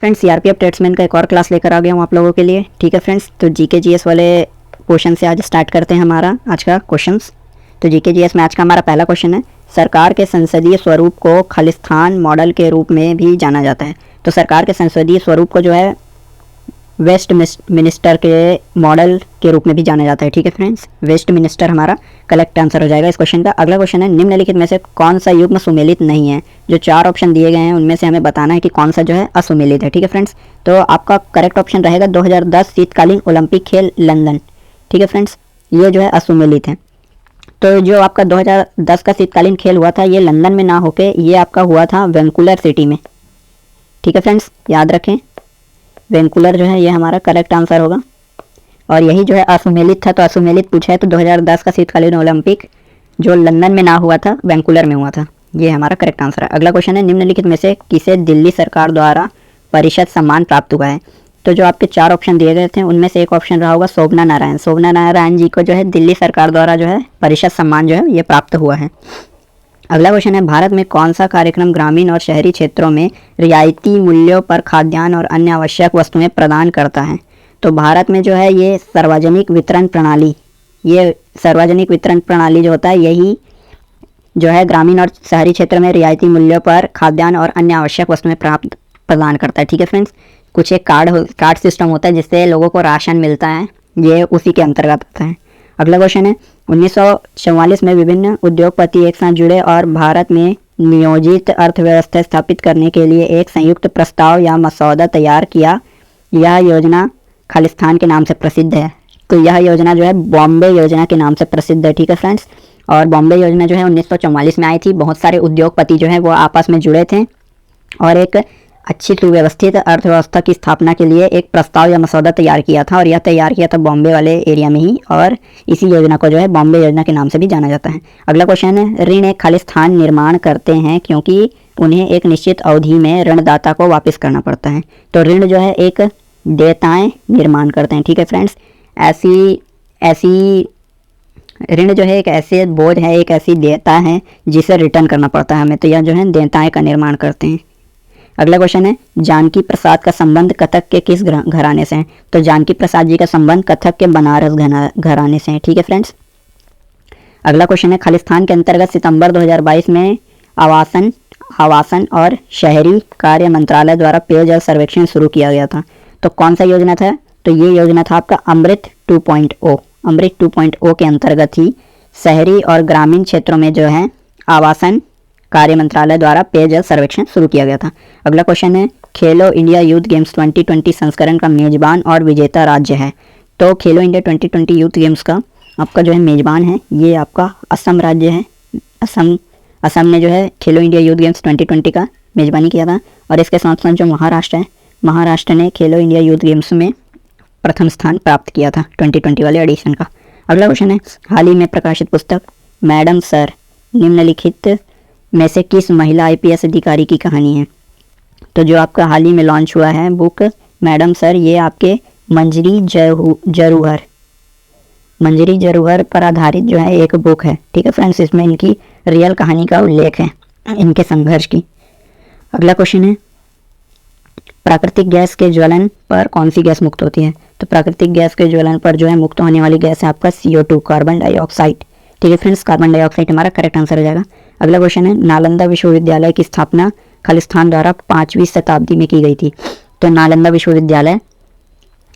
Friends CRPF tradesman का एक और क्लास लेकर आ गया हूँ आप लोगों के लिए। ठीक है फ्रेंड्स, तो जीके जीएस वाले क्वेश्चन से आज स्टार्ट करते हैं हमारा आज का क्वेश्चंस। तो जीके जीएस में आज का हमारा पहला क्वेश्चन है, सरकार के संसदीय स्वरूप को खालिस्तान मॉडल के रूप में भी जाना जाता है। तो सरकार के संसदीय स्वरूप को जो है वेस्ट मिनिस्टर के मॉडल के रूप में भी जाना जाता है। ठीक है फ्रेंड्स, वेस्ट मिनिस्टर हमारा करेक्ट आंसर हो जाएगा इस क्वेश्चन का। अगला क्वेश्चन है, निम्नलिखित में से कौन सा युग्म सुमेलित नहीं है। जो चार ऑप्शन दिए गए हैं उनमें से हमें बताना है कि कौन सा जो है असुमेलित है। ठीक है फ्रेंड्स, तो आपका करेक्ट ऑप्शन रहेगा 2010 शीतकालीन ओलंपिक खेल लंदन। ठीक है फ्रेंड्स, ये जो है असुमेलित है। तो जो आपका 2010 का शीतकालीन खेल हुआ था ये लंदन में ना होके ये आपका हुआ था वैंकूवर सिटी में। ठीक है फ्रेंड्स, याद रखें वैंकूवर जो है ये हमारा करेक्ट आंसर होगा। और यही जो है असुमेलित था, तो असुमेलित पूछा है तो 2010 का शीतकालीन ओलंपिक जो लंदन में ना हुआ था वैंकूवर में हुआ था, ये हमारा करेक्ट आंसर है। अगला क्वेश्चन है, निम्नलिखित में से किसे दिल्ली सरकार द्वारा परिषद सम्मान प्राप्त हुआ है। तो जो आपके चार ऑप्शन दिए गए थे उनमें से एक ऑप्शन रहा होगा शोभना नारायण। शोभना नारायण जी को जो है दिल्ली सरकार द्वारा जो है परिषद सम्मान जो है ये प्राप्त हुआ है। अगला क्वेश्चन है, भारत में कौन सा कार्यक्रम ग्रामीण और शहरी क्षेत्रों में रियायती मूल्यों पर खाद्यान्न और अन्य आवश्यक वस्तुएं प्रदान करता है। तो भारत में जो है ये सार्वजनिक वितरण प्रणाली, ये सार्वजनिक वितरण प्रणाली जो होता है यही जो है ग्रामीण और शहरी क्षेत्र में रियायती मूल्यों पर खाद्यान्न और अन्य आवश्यक वस्तुएं प्रदान करता है। ठीक है फ्रेंड्स, कुछ एक कार्ड सिस्टम होता है जिससे लोगों को राशन मिलता है, ये उसी के अंतर्गत आता है। अगला क्वेश्चन है, 1944 में विभिन्न उद्योगपति एक साथ जुड़े और भारत में नियोजित अर्थव्यवस्था स्थापित करने के लिए एक संयुक्त प्रस्ताव या मसौदा तैयार किया। यह योजना खालिस्तान के नाम से प्रसिद्ध है। तो यह योजना जो है बॉम्बे योजना के नाम से प्रसिद्ध है। ठीक है फ्रेंड्स, और बॉम्बे योजना जो है 1944 में आई थी। बहुत सारे उद्योगपति जो है वो आपस में जुड़े थे और एक अच्छी सुव्यवस्थित अर्थव्यवस्था की स्थापना के लिए एक प्रस्ताव या मसौदा तैयार किया था, और यह तैयार किया था बॉम्बे वाले एरिया में ही, और इसी योजना को जो है बॉम्बे योजना के नाम से भी जाना जाता है। अगला क्वेश्चन है, ऋण एक खालिस्तान निर्माण करते हैं क्योंकि उन्हें एक निश्चित अवधि में ऋणदाता को वापस करना पड़ता है। तो ऋण जो है एक देयताएं निर्माण करते हैं। ठीक है फ्रेंड्स, ऐसी ऋण जो है एक ऐसे बोझ है, एक ऐसी देयता है जिसे रिटर्न करना पड़ता है हमें, तो यह जो है देयताएं का निर्माण करते हैं। अगला क्वेश्चन है, जानकी प्रसाद का संबंध कथक के किस घराने से है। तो जानकी प्रसाद जी का संबंध कथक के बनारस घराने से है। ठीक है फ्रेंड्स, अगला क्वेश्चन है, खालिस्तान के अंतर्गत सितंबर 2022 में आवासन और शहरी कार्य मंत्रालय द्वारा पेयजल सर्वेक्षण शुरू किया गया था। तो कौन सा योजना था। तो ये योजना था आपका अमृत 2.0। अमृत 2.0 के अंतर्गत ही शहरी और ग्रामीण क्षेत्रों में जो है आवासन कार्य मंत्रालय द्वारा पेयजल सर्वेक्षण शुरू किया गया था। अगला क्वेश्चन है, खेलो इंडिया यूथ गेम्स 2020 संस्करण का मेजबान और विजेता राज्य है। तो खेलो इंडिया 2020 यूथ गेम्स का आपका जो है मेजबान है ये आपका असम राज्य है। असम ने जो है खेलो इंडिया यूथ गेम्स 2020 का मेजबानी किया था। और इसके साथ साथ जो महाराष्ट्र है, महाराष्ट्र ने खेलो इंडिया यूथ गेम्स में प्रथम स्थान प्राप्त किया था 2020 वाले एडिशन का। अगला क्वेश्चन है, हाल ही में प्रकाशित पुस्तक मैडम सर निम्नलिखित में से किस महिला आईपीएस अधिकारी की कहानी है। तो जो आपका हाल ही में लॉन्च हुआ है बुक मैडम सर, ये आपके मंजरी जरूहर पर आधारित जो है एक बुक है। ठीक है फ्रेंड्स, इसमें इनकी रियल कहानी का उल्लेख है, इनके संघर्ष की। अगला क्वेश्चन है, प्राकृतिक गैस के ज्वलन पर कौन सी गैस मुक्त होती है। तो प्राकृतिक गैस के ज्वलन पर जो है मुक्त होने वाली गैस है आपका CO2 कार्बन डाइऑक्साइड। ठीक है फ्रेंड्स, कार्बन डाइऑक्साइड हमारा करेक्ट आंसर हो जाएगा। अगला क्वेश्चन है, नालंदा विश्वविद्यालय की स्थापना खालिस्तान द्वारा 5वीं शताब्दी में की गई थी। तो नालंदा विश्वविद्यालय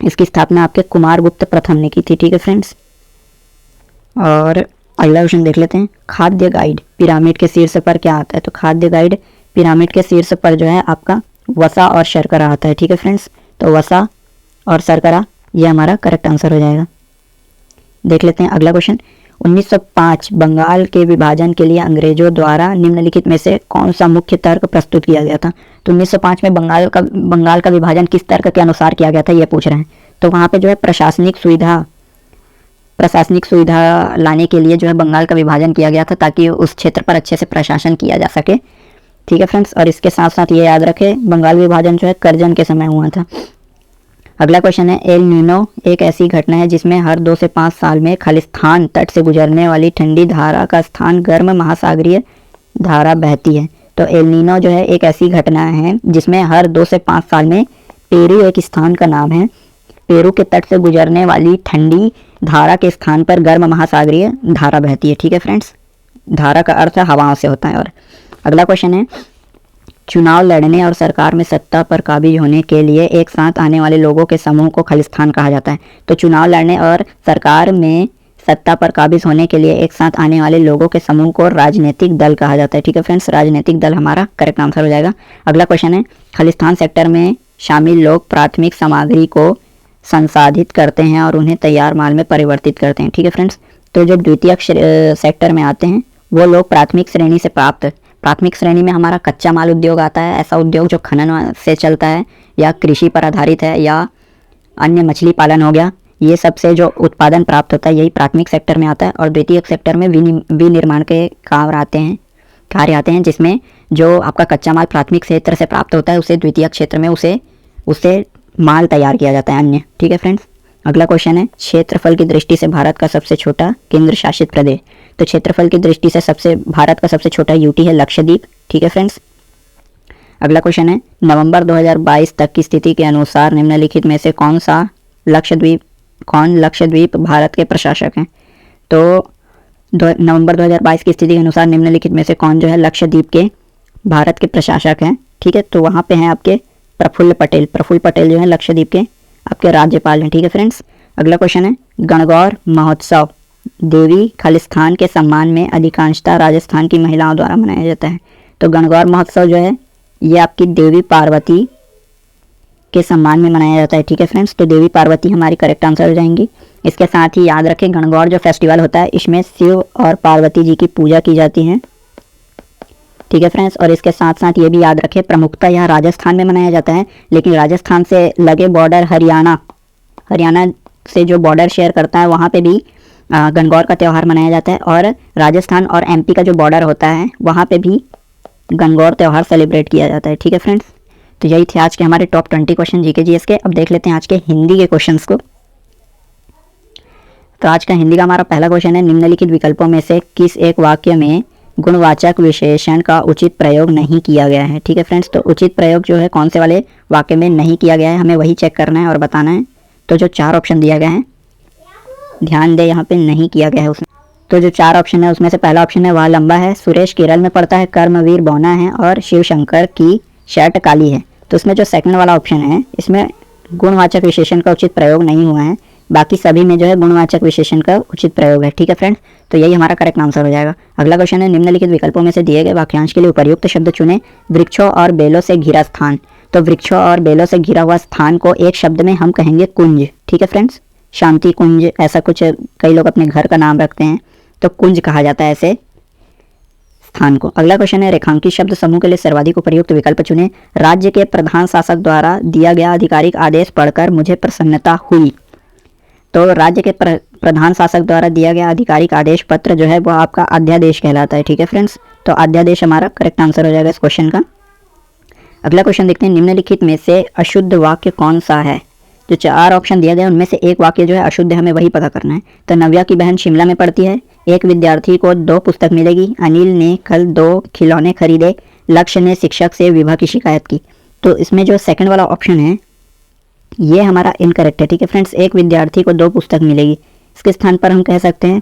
इसकी स्थापना आपके कुमारगुप्त प्रथम ने की थी। ठीक है फ्रेंड्स, और अगला क्वेश्चन देख लेते हैं, खाद्य गाइड पिरामिड के शीर्ष पर क्या आता है। तो खाद्य गाइड पिरामिड के शीर्ष पर जो है आपका वसा और शर्करा आता है। ठीक है फ्रेंड्स, तो वसा और शर्करा ये हमारा करेक्ट आंसर हो जाएगा। देख लेते हैं अगला क्वेश्चन, 1905 बंगाल के विभाजन के लिए अंग्रेजों द्वारा निम्नलिखित में से कौन सा मुख्य तर्क प्रस्तुत किया गया था। तो 1905 में बंगाल का विभाजन किस तर्क के अनुसार किया गया था ये पूछ रहे हैं। तो वहाँ पे जो है प्रशासनिक सुविधा लाने के लिए जो है बंगाल का विभाजन किया गया था ताकि उस क्षेत्र पर अच्छे से प्रशासन किया जा सके। ठीक है फ्रेंड्स, और इसके साथ साथ ये याद रखें बंगाल विभाजन जो है करजन के समय हुआ था। अगला क्वेश्चन है, एल नीनो एक ऐसी घटना है जिसमें हर 2 से 5 साल में खालिस्तान तट से गुजरने वाली ठंडी धारा का स्थान गर्म महासागरीय धारा बहती है। तो एल नीनो जो है एक ऐसी घटना है जिसमें हर 2 से 5 साल में पेरू एक स्थान का नाम है। पेरू के तट से गुजरने वाली ठंडी धारा के स्थान पर गर्म महासागरीय धारा बहती है। ठीक है फ्रेंड्स, धारा का अर्थ हवाओं से होता है। और अगला क्वेश्चन है, चुनाव लड़ने और सरकार में सत्ता पर काबिज होने के लिए एक साथ आने वाले लोगों के समूह को खलिस्तान कहा जाता है। तो चुनाव लड़ने और सरकार में सत्ता पर काबिज होने के लिए एक साथ आने वाले लोगों के समूह को राजनीतिक दल कहा जाता है। ठीक है फ्रेंड्स, राजनीतिक दल हमारा करेक्ट आंसर हो जाएगा। अगला क्वेश्चन है, खलिस्तान सेक्टर में शामिल लोग प्राथमिक सामग्री को संसाधित करते हैं और उन्हें तैयार माल में परिवर्तित करते हैं। ठीक है फ्रेंड्स, तो जो द्वितीयक सेक्टर में आते हैं वो लोग प्राथमिक श्रेणी से प्राथमिक श्रेणी में हमारा कच्चा माल उद्योग आता है, ऐसा उद्योग जो खनन से चलता है या कृषि पर आधारित है या अन्य मछली पालन हो गया, ये सबसे जो उत्पादन प्राप्त होता है यही प्राथमिक सेक्टर में आता है। और द्वितीयक सेक्टर में विनिर्माण के कार्य आते हैं जिसमें जो आपका कच्चा माल प्राथमिक क्षेत्र से प्राप्त होता है उसे द्वितीयक क्षेत्र में उसे माल तैयार किया जाता है अन्य। ठीक है फ्रेंड्स, अगला क्वेश्चन है, क्षेत्रफल की दृष्टि से भारत का सबसे छोटा केंद्र शासित प्रदेश। तो क्षेत्रफल की दृष्टि से भारत का सबसे छोटा यूटी है लक्षद्वीप। ठीक है फ्रेंड्स, अगला क्वेश्चन है, नवंबर 2022 तक की स्थिति के अनुसार निम्नलिखित में से कौन लक्षद्वीप भारत के प्रशासक हैं। तो नवंबर 2022 की स्थिति के अनुसार निम्नलिखित में से कौन जो है लक्षद्वीप के भारत के प्रशासक हैं। ठीक है, तो वहाँ पे हैं आपके प्रफुल्ल पटेल जो है लक्षद्वीप के आपके राज्यपाल हैं। ठीक है फ्रेंड्स, अगला क्वेश्चन है, गणगौर महोत्सव देवी खलिस्तान के सम्मान में अधिकांशतः राजस्थान की महिलाओं द्वारा मनाया जाता है। तो गणगौर महोत्सव जो है ये आपकी देवी पार्वती के सम्मान में मनाया जाता है। ठीक है फ्रेंड्स, तो देवी पार्वती हमारी करेक्ट आंसर हो जाएंगी। इसके साथ ही याद रखें, गणगौर जो फेस्टिवल होता है इसमें शिव और पार्वती जी की पूजा की जाती है। ठीक है फ्रेंड्स, और इसके साथ साथ ये भी याद रखें, प्रमुखता यह राजस्थान में मनाया जाता है, लेकिन राजस्थान से लगे बॉर्डर हरियाणा से जो बॉर्डर शेयर करता है वहाँ पे भी गणगौर का त्यौहार मनाया जाता है। और राजस्थान और एमपी का जो बॉर्डर होता है वहाँ पे भी गणगौर त्यौहार सेलिब्रेट किया जाता है। ठीक है फ्रेंड्स, तो यही थे आज के हमारे टॉप 20 क्वेश्चन जीके जीएस के। अब देख लेते हैं आज के हिंदी के क्वेश्चंस को। तो आज का हिंदी का हमारा पहला क्वेश्चन है, निम्नलिखित विकल्पों में से किस एक वाक्य में गुणवाचक विशेषण का उचित प्रयोग नहीं किया गया है। ठीक है फ्रेंड्स, तो उचित प्रयोग जो है कौन से वाले वाक्य में नहीं किया गया है हमें वही चेक करना है और बताना है। तो जो 4 ऑप्शन दिया गया है ध्यान दे, यहाँ पे नहीं किया गया है उसमें। तो जो 4 ऑप्शन है उसमें से पहला ऑप्शन है वह लंबा है, सुरेश केरल में पड़ता है, कर्मवीर बौना है और शिव शंकर की शर्ट काली है। तो उसमें जो सेकंड वाला ऑप्शन है इसमें गुणवाचक विशेषण का उचित प्रयोग नहीं हुआ है, बाकी सभी में जो है गुणवाचक विशेषण का उचित प्रयोग है। ठीक है फ्रेंड्स, तो यही हमारा करेक्ट आंसर हो जाएगा। अगला क्वेश्चन है, निम्नलिखित विकल्पों में से दिए गए वाक्यांश के लिए उपर्युक्त शब्द चुनें। वृक्षों और बेलों से घिरा स्थान। तो वृक्षों और बेलों से घिरा हुआ स्थान को एक शब्द में हम कहेंगे कुंज। ठीक है फ्रेंड्स, शांति कुंज ऐसा कुछ कई लोग अपने घर का नाम रखते हैं, तो कुंज कहा जाता है ऐसे स्थान को। अगला क्वेश्चन है, रेखांकित शब्द समूह के लिए सर्वाधिक उपयुक्त विकल्प चुनें। राज्य के प्रधान शासक द्वारा दिया गया आधिकारिक आदेश पढ़कर मुझे प्रसन्नता हुई। तो राज्य के प्रधान शासक द्वारा दिया गया आधिकारिक आदेश पत्र जो है वो आपका अध्यादेश कहलाता है। ठीक है फ्रेंड्स, तो अध्यादेश हमारा करेक्ट आंसर हो जाएगा इस क्वेश्चन का। अगला क्वेश्चन देखते हैं, निम्नलिखित में से अशुद्ध वाक्य कौन सा है। जो 4 ऑप्शन दिए गए उनमें से एक वाक्य जो है अशुद्ध है, हमें वही पता करना है। तो नव्या की बहन शिमला में पढ़ती है, एक विद्यार्थी को 2 पुस्तक मिलेगी, अनिल ने कल 2 खिलौने खरीदे, लक्ष्य ने शिक्षक से विभा की शिकायत की। तो इसमें जो सेकंड वाला ऑप्शन है ये हमारा इनकरेक्ट है। ठीक है फ्रेंड्स, एक विद्यार्थी को 2 पुस्तक मिलेगी, इसके स्थान पर हम कह सकते हैं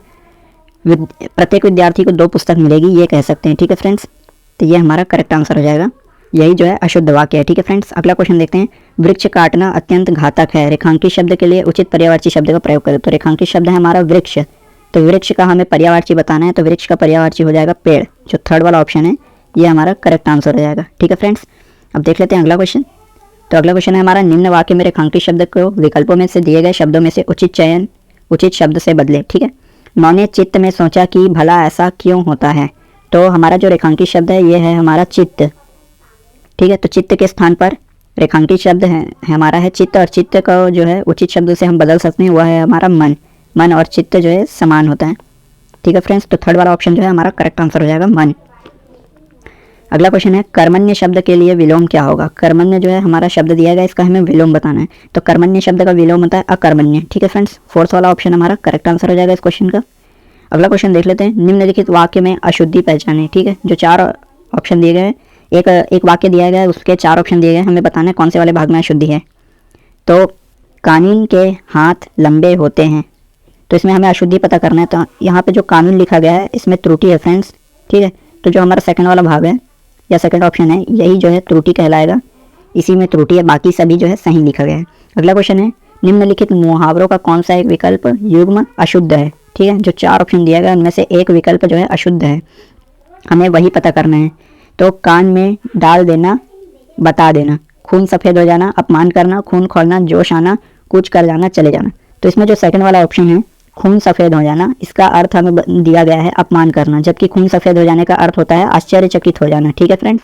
प्रत्येक विद्यार्थी को 2 पुस्तक मिलेगी, ये कह सकते हैं। ठीक है फ्रेंड्स, तो ये हमारा करेक्ट आंसर हो जाएगा, यही जो है अशुद्ध वाक्य है। ठीक है फ्रेंड्स, अगला क्वेश्चन देखते हैं, वृक्ष काटना अत्यंत घातक है, रेखांकित शब्द के लिए उचित पर्यायवाची शब्द का प्रयोग करें। तो रेखांकित शब्द है हमारा वृक्ष, तो वृक्ष का हमें पर्यायवाची बताना है, तो वृक्ष का पर्यायवाची हो जाएगा पेड़। जो थर्ड वाला ऑप्शन है ये हमारा करेक्ट आंसर हो जाएगा। ठीक है फ्रेंड्स, अब देख लेते हैं अगला क्वेश्चन। तो अगला क्वेश्चन है हमारा, निम्न वाक्य में रेखांकित शब्द को विकल्पों में से दिए गए शब्दों में से उचित चयन उचित शब्द से बदले। ठीक है, मैंने चित्त में सोचा कि भला ऐसा क्यों होता है। तो हमारा जो रेखांकित शब्द है ये है हमारा चित्त। ठीक है, तो चित्त के स्थान पर रेखांकित शब्द है हमारा है चित्त, और चित्त का जो है उचित शब्द से हम बदल सकते हैं, वह है हमारा मन। मन और चित्त जो है समान होता है। ठीक है फ्रेंड्स, तो थर्ड वाला ऑप्शन जो है हमारा करेक्ट आंसर हो जाएगा मन। अगला क्वेश्चन है, कर्मण्य शब्द के लिए विलोम क्या होगा। कर्मण्य जो है हमारा शब्द दिया गया, इसका हमें विलोम बताना है। तो कर्मण्य शब्द का विलोम होता है अकर्मण्य। ठीक है फ्रेंड्स, फोर्थ वाला ऑप्शन हमारा करेक्ट आंसर हो जाएगा इस क्वेश्चन का। अगला क्वेश्चन देख लेते हैं, निम्नलिखित वाक्य में अशुद्धि पहचाने। ठीक है, जो 4 ऑप्शन दिए गए हैं, एक वाक्य दिया गया है, उसके 4 ऑप्शन दिए गए हैं, हमें बताना है कौन से वाले भाग में अशुद्धि है। तो कानून के हाथ लंबे होते हैं, तो इसमें हमें अशुद्धि पता करना है। तो यहाँ पे जो कानून लिखा गया है इसमें त्रुटि है फ्रेंड्स, ठीक है। तो जो हमारा सेकंड वाला भाग है या सेकंड ऑप्शन है, यही जो है त्रुटि कहलाएगा, इसी में त्रुटि है, बाकी सभी जो है सही लिखा गया है। अगला क्वेश्चन है, निम्नलिखित मुहावरों का कौन सा एक विकल्प युग्म अशुद्ध है, ठीक है। जो 4 ऑप्शन दिया गया उनमें से एक विकल्प जो है अशुद्ध है, हमें वही पता करना है। तो कान में डाल देना, बता देना, खून सफ़ेद हो जाना, अपमान करना, खून खोलना, जोश आना, कूच कर जाना, चले जाना। तो इसमें जो सेकंड वाला ऑप्शन है खून सफ़ेद हो जाना, इसका अर्थ हमें दिया गया है अपमान करना, जबकि खून सफ़ेद हो जाने का अर्थ होता है आश्चर्यचकित हो जाना, ठीक है फ्रेंड्स।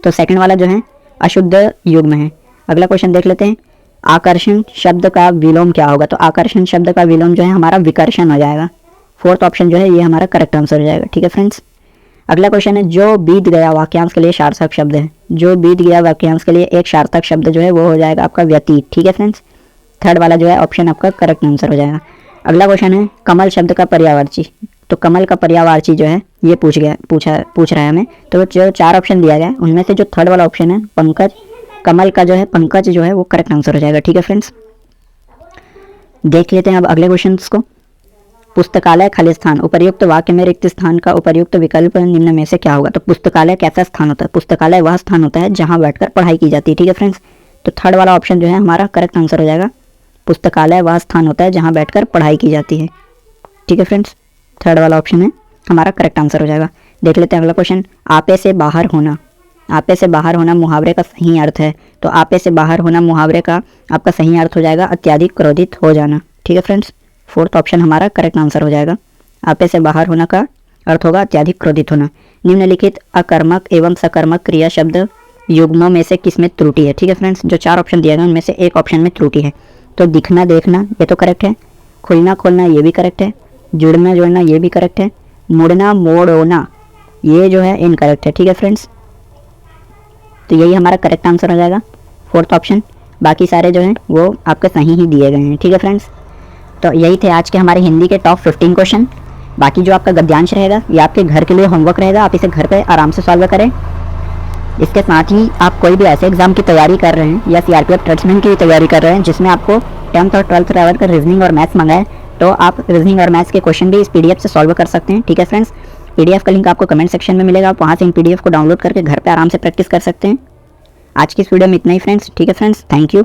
तो सेकंड वाला जो है अशुद्ध युग्म है। अगला क्वेश्चन देख लेते हैं, आकर्षण शब्द का विलोम क्या होगा। तो आकर्षण शब्द का विलोम जो है हमारा विकर्षण हो जाएगा। फोर्थ ऑप्शन जो है ये हमारा करेक्ट आंसर हो जाएगा, ठीक है फ्रेंड्स। अगला क्वेश्चन है, जो बीत गया वाक्यांश के लिए सार्थक शब्द है। जो बीत गया वाक्यांश के लिए एक सार्थक शब्द जो है वो हो जाएगा आपका व्यतीत, ठीक है फ्रेंड्स। थर्ड वाला जो है ऑप्शन आपका करेक्ट आंसर हो जाएगा। अगला क्वेश्चन है, कमल शब्द का पर्यायवाची। तो कमल का पर्यायवाची जो है ये पूछ रहा है हमें। तो जो 4 ऑप्शन दिया गया है उनमें से जो थर्ड वाला ऑप्शन है पंकज, कमल का जो है पंकज जो है वो करेक्ट आंसर हो जाएगा, ठीक है फ्रेंड्स। देख लेते हैं अब अगले क्वेश्चन को। पुस्तकालय खाली स्थान, उपर्युक्त वाक्य में रिक्त स्थान का उपर्युक्त विकल्प निम्न में से क्या होगा। तो पुस्तकालय कैसा स्थान होता है। पुस्तकालय वह स्थान होता है जहां बैठकर पढ़ाई की जाती है, ठीक है फ्रेंड्स। तो थर्ड वाला ऑप्शन जो है हमारा करेक्ट आंसर हो जाएगा। पुस्तकालय वह स्थान होता है जहां बैठकर पढ़ाई की जाती है, ठीक है फ्रेंड्स। थर्ड वाला ऑप्शन है हमारा करेक्ट आंसर हो जाएगा। देख लेते हैं अगला क्वेश्चन, आपे से बाहर होना। आपे से बाहर होना मुहावरे का सही अर्थ है। तो आपे से बाहर होना मुहावरे का आपका सही अर्थ हो जाएगा अत्यधिक क्रोधित हो जाना, ठीक है फ्रेंड्स। फोर्थ ऑप्शन हमारा करेक्ट आंसर हो जाएगा। आपे से बाहर होना का अर्थ होगा अत्यधिक क्रोधित होना। निम्नलिखित अकर्मक एवं सकर्मक क्रिया शब्द युग्मों में से किसमें त्रुटि है, ठीक है फ्रेंड्स। जो 4 ऑप्शन दिए गए उनमें से एक ऑप्शन में त्रुटि है। तो दिखना देखना ये तो करेक्ट है, खुलना खोलना ये भी करेक्ट है, जुड़ना जोड़ना ये भी करेक्ट है, मुड़ना मोड़ना ये जो है इनकरेक्ट है, ठीक है फ्रेंड्स। तो यही हमारा करेक्ट आंसर हो जाएगा, फोर्थ ऑप्शन। बाकी सारे जो हैं वो आपके सही ही दिए गए हैं, ठीक है फ्रेंड्स। तो यही थे आज के हमारे हिंदी के टॉप 15 क्वेश्चन। बाकी जो आपका गद्यांश रहेगा ये आपके घर के लिए होमवर्क रहेगा, आप इसे घर पे आराम से सॉल्व करें। इसके साथ ही आप कोई भी ऐसे एग्जाम की तैयारी कर रहे हैं या सीआरपीएफ ट्रेड्समैन की तैयारी कर रहे हैं जिसमें आपको 10th और 12th लेवल का रीजनिंग और मैथ्स मंगा है, तो आप रीजनिंग और मैथ्स के क्वेश्चन भी इस पीडीएफ से सॉल्व कर सकते हैं, ठीक है फ्रेंड्स। पीडीएफ का लिंक आपको कमेंट सेक्शन में मिलेगा, आप वहाँ से इन पीडीएफ को डाउनलोड करके घर पे आराम से प्रैक्टिस कर सकते हैं। आज की इस वीडियो में इतना ही फ्रेंड्स, ठीक है फ्रेंड्स, थैंक यू।